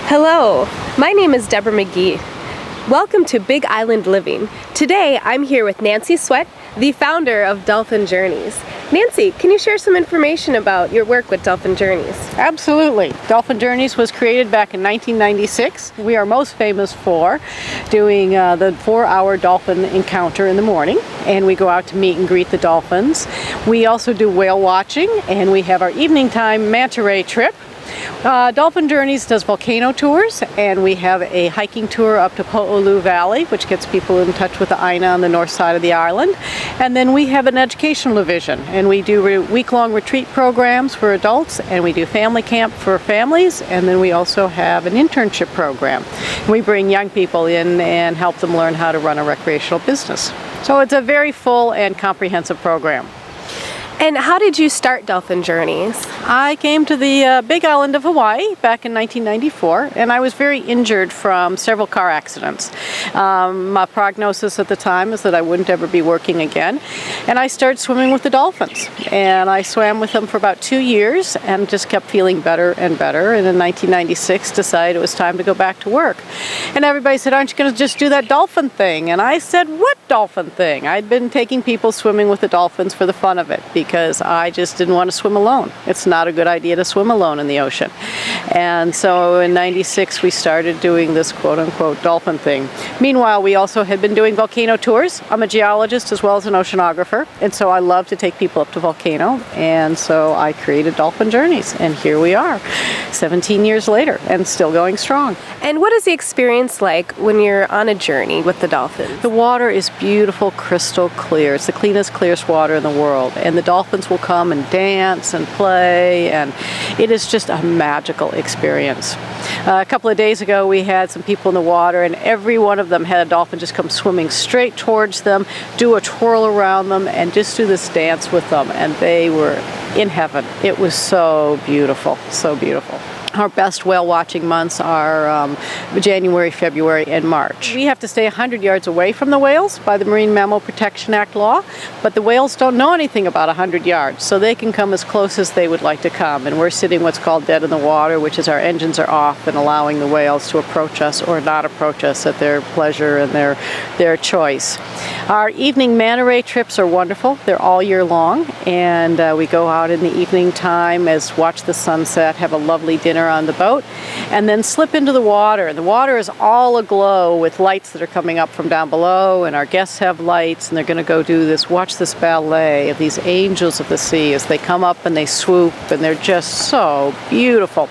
Hello, my name is Deborah McGee. Welcome to Big Island Living. Today I'm here with Nancy Sweatt, the founder of Dolphin Journeys. Nancy, can you share some information about your work with Dolphin Journeys? Absolutely. Dolphin Journeys was created back in 1996. We are most famous for doing the 4-hour dolphin encounter in the morning, and we go out to meet and greet the dolphins. We also do whale watching, and we have our evening time manta ray trip. Dolphin Journeys does volcano tours, and we have a hiking tour up to Po'olu Valley, which gets people in touch with the Aina on the north side of the island. And then we have an educational division, and we do week-long retreat programs for adults, and we do family camp for families, and then we also have an internship program. We bring young people in and help them learn how to run a recreational business. So it's a very full and comprehensive program. And how did you start Dolphin Journeys? I came to the Big Island of Hawaii back in 1994, and I was very injured from several car accidents. My prognosis at the time is that I wouldn't ever be working again, and I started swimming with the dolphins. And I swam with them for about 2 years and just kept feeling better and better, and in 1996 decided it was time to go back to work. And everybody said, "Aren't you going to just do that dolphin thing?" And I said, "What dolphin thing?" I'd been taking people swimming with the dolphins for the fun of it, because I just didn't want to swim alone. It's not a good idea to swim alone in the ocean. And so in '96 we started doing this quote-unquote dolphin thing. Meanwhile, we also had been doing volcano tours. I'm a geologist as well as an oceanographer, and so I love to take people up to volcano, and so I created Dolphin Journeys, and here we are 17 years later and still going strong. And what is the experience like when you're on a journey with the dolphins? The water is beautiful, crystal clear. It's the cleanest, clearest water in the world, and the dolphins will come and dance and play, and it is just a magical experience. A couple of days ago we had some people in the water, and every one of them had a dolphin just come swimming straight towards them, do a twirl around them, and just do this dance with them, and they were in heaven. It was so beautiful, so beautiful. Our best whale watching months are January, February, and March. We have to stay 100 yards away from the whales by the Marine Mammal Protection Act law, but the whales don't know anything about 100 yards, so they can come as close as they would like to come. And we're sitting what's called dead in the water, which is our engines are off and allowing the whales to approach us or not approach us at their pleasure and their choice. Our evening manta ray trips are wonderful. They're all year long, and we go out in the evening time, watch the sunset, have a lovely dinner on the boat, and then slip into the water. And the water is all aglow with lights that are coming up from down below, and our guests have lights, and they're going to go watch this ballet of these angels of the sea as they come up and they swoop, and they're just so beautiful.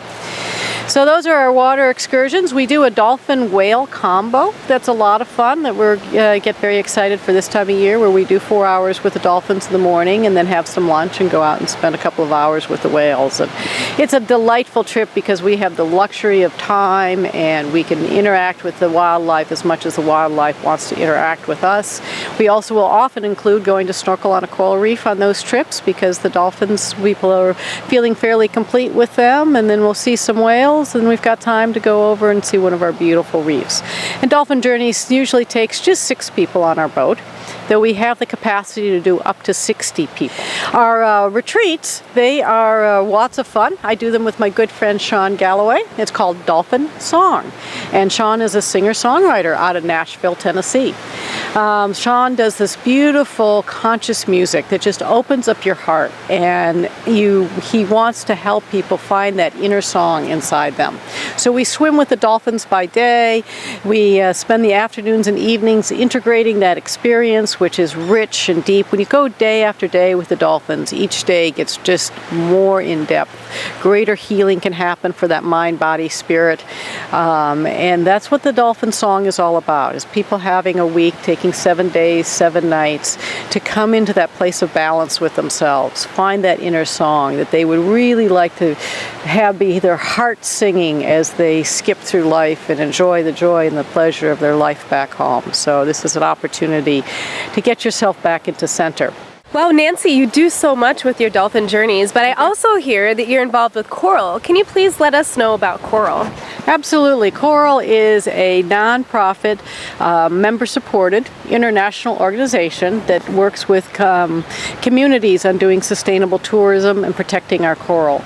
So those are our water excursions. We do a dolphin-whale combo. That's a lot of fun that we get very excited for this time of year, where we do 4 hours with the dolphins in the morning and then have some lunch and go out and spend a couple of hours with the whales. And it's a delightful trip because we have the luxury of time, and we can interact with the wildlife as much as the wildlife wants to interact with us. We also will often include going to snorkel on a coral reef on those trips, because the dolphins, people are feeling fairly complete with them, and then we'll see some whales, and we've got time to go over and see one of our beautiful reefs. And Dolphin Journeys usually takes just 6 people on our boat, though we have the capacity to do up to 60 people. Our retreats, they are lots of fun. I do them with my good friend Sean Galloway. It's called Dolphin Song, and Sean is a singer-songwriter out of Nashville, Tennessee. Sean does this beautiful conscious music that just opens up your heart, and he wants to help people find that inner song inside them. So we swim with the dolphins by day. We spend the afternoons and evenings integrating that experience, which is rich and deep. When you go day after day with the dolphins, each day gets just more in depth. Greater healing can happen for that mind, body, spirit, and that's what the Dolphin Song is all about, is people having a week, taking 7 days, 7 nights to come into that place of balance with themselves, find that inner song that they would really like to have be their heart singing as they skip through life and enjoy the joy and the pleasure of their life back home. So this is an opportunity to get yourself back into center. Wow, Nancy, you do so much with your Dolphin Journeys, but I also hear that you're involved with Coral. Can you please let us know about Coral? Absolutely. Coral is a nonprofit, member-supported international organization that works with communities on doing sustainable tourism and protecting our coral.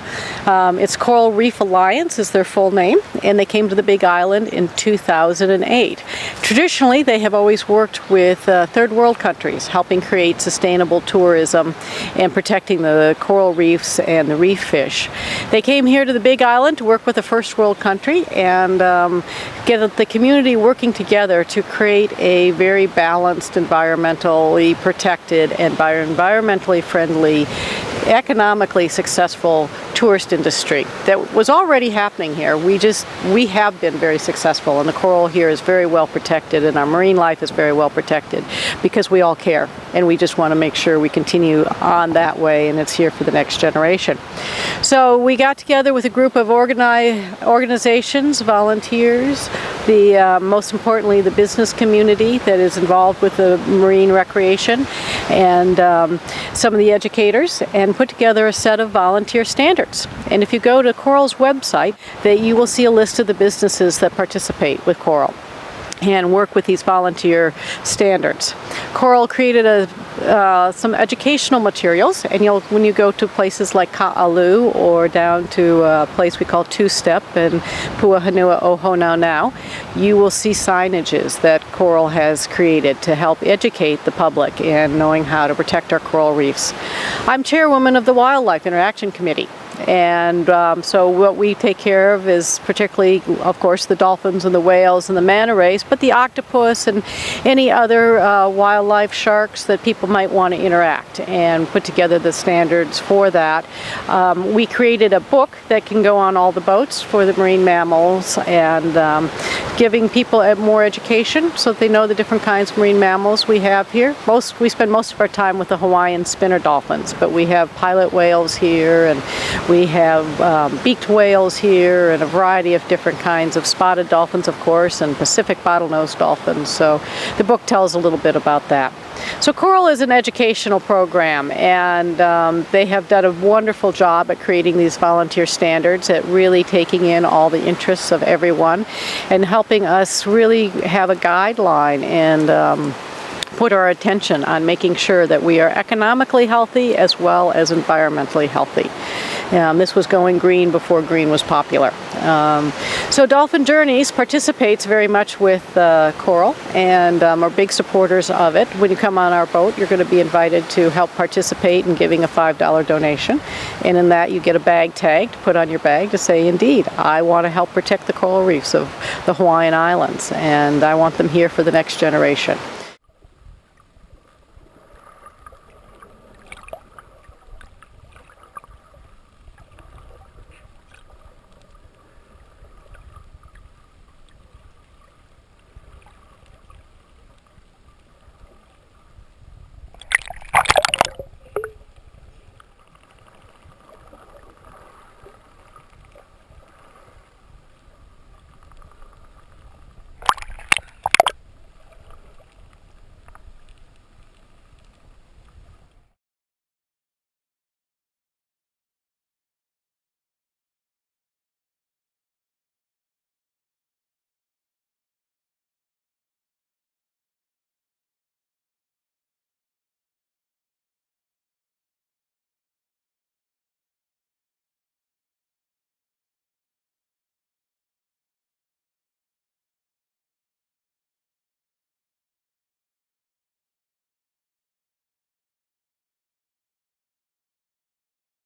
It's Coral Reef Alliance is their full name, and they came to the Big Island in 2008. Traditionally, they have always worked with third world countries, helping create sustainable tourism and protecting the coral reefs and the reef fish. They came here to the Big Island to work with a first world country and get the community working together to create a very balanced, environmentally protected, and environmentally friendly, economically successful tourist industry that was already happening here. We have been very successful, and the coral here is very well protected, and our marine life is very well protected because we all care, and we just want to make sure we continue on that way, and it's here for the next generation. So we got together with a group of organizations, volunteers, most importantly the business community that is involved with the marine recreation, and some of the educators, and put together a set of volunteer standards. And if you go to Coral's website, you will see a list of the businesses that participate with Coral and work with these volunteer standards. Coral created some educational materials, and when you go to places like Ka'alu or down to a place we call Two-Step and Puahanua Ohonau now, you will see signages that Coral has created to help educate the public in knowing how to protect our coral reefs. I'm chairwoman of the Wildlife Interaction Committee. And so what we take care of is particularly, of course, the dolphins and the whales and the manta rays, but the octopus and any other wildlife, sharks that people might want to interact, and put together the standards for that. We created a book that can go on all the boats for the marine mammals, and giving people more education so that they know the different kinds of marine mammals we have here. We spend most of our time with the Hawaiian spinner dolphins, but we have pilot whales here, and we have beaked whales here, and a variety of different kinds of spotted dolphins, of course, and Pacific bottlenose dolphins. So the book tells a little bit about that. So Coral is an educational program, and they have done a wonderful job at creating these volunteer standards, at really taking in all the interests of everyone and helping us really have a guideline and put our attention on making sure that we are economically healthy as well as environmentally healthy. This was going green before green was popular. So Dolphin Journeys participates very much with Coral, and are big supporters of it. When you come on our boat, you're going to be invited to help participate in giving a $5 donation, and in that you get a bag tag to put on your bag to say, indeed, I want to help protect the coral reefs of the Hawaiian Islands, and I want them here for the next generation.